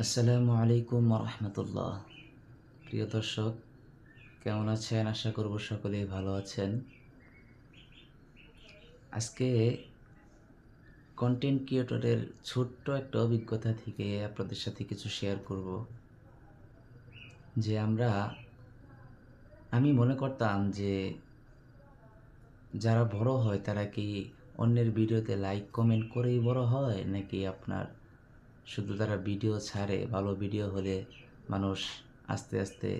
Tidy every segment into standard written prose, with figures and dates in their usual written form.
আসসালামু আলাইকুম রহমতুল্লাহ। প্রিয় দর্শক, কেমন আছেন? আশা করব সকলেই ভালো আছেন। আজকে কন্টেন্ট ক্রিয়েটরের ছোট্ট একটা অভিজ্ঞতা থেকে আপনাদের সাথে কিছু শেয়ার করব। যে আমি মনে করতাম যে যারা বড় হয় তারা কি অন্যের ভিডিওতে লাইক কমেন্ট করেই বড় হয়, নাকি আপনার শুধু তারা ভিডিও ছাড়ে, ভালো ভিডিও হলে মানুষ আস্তে আস্তে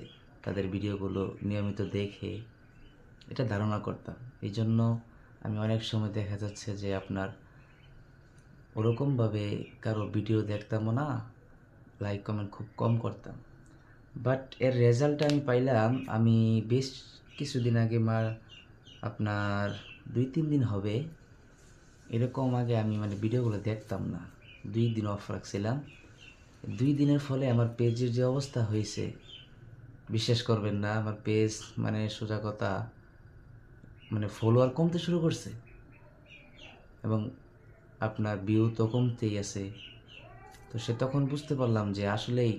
তাদের ভিডিওগুলো নিয়মিত দেখে, এটা ধারণা করতাম। এই জন্য আমি অনেক সময় দেখা যাচ্ছে যে আপনার ওরকমভাবে কারো ভিডিও দেখতামও না, লাইক কমেন্ট খুব কম করতাম। বাট এর রেজাল্ট আমি পাইলাম, আমি বেশ কিছুদিন আগে আপনার 2-3 দিন হবে এরকম আগে আমি ভিডিওগুলো দেখতাম না, 2 দিন অফ রাখছিলাম। 2 দিনের ফলে আমার পেজের যে অবস্থা হয়েছে বিশ্বাস করবেন না। আমার পেজ সোজা কথা ফলোয়ার কমতে শুরু করছে এবং আপনার ভিউ তো কমতেই আছে। তো তখন বুঝতে পারলাম যে আসলেই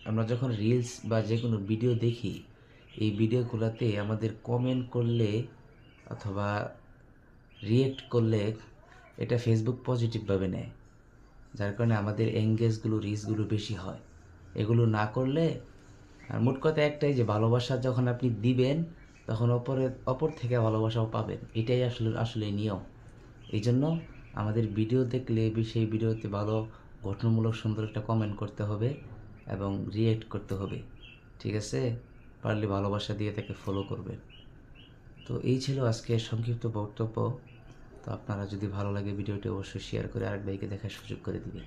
আমরা যখন রিলস বা যে কোনো ভিডিও দেখি, এই ভিডিওগুলোতে আমাদের কমেন্ট করলে অথবা রিয়েক্ট করলে এটা ফেসবুক পজিটিভভাবে নেয়, যার কারণে আমাদের এঙ্গেজগুলো রিচগুলো বেশি হয়। এগুলো না করলে, আর মোট কথা একটাই, যে ভালোবাসা যখন আপনি দিবেন তখন অপর থেকে ভালোবাসাও পাবেন। এটাই আসলে নিয়ম। এই জন্য আমাদের ভিডিও দেখলে সেই ভিডিওতে ভালো গঠনমূলক সুন্দর একটা কমেন্ট করতে হবে এবং রিয়েক্ট করতে হবে। ঠিক আছে? পারলে ভালোবাসা দিয়ে তাকে ফলো করবেন। তো এই ছিল আজকের সংক্ষিপ্ত বক্তব্য। তো আপনারা যদি ভালো লাগে ভিডিওটি অবশ্যই শেয়ার করে আরেক ভাইকে দেখার সুযোগ করে দিবেন।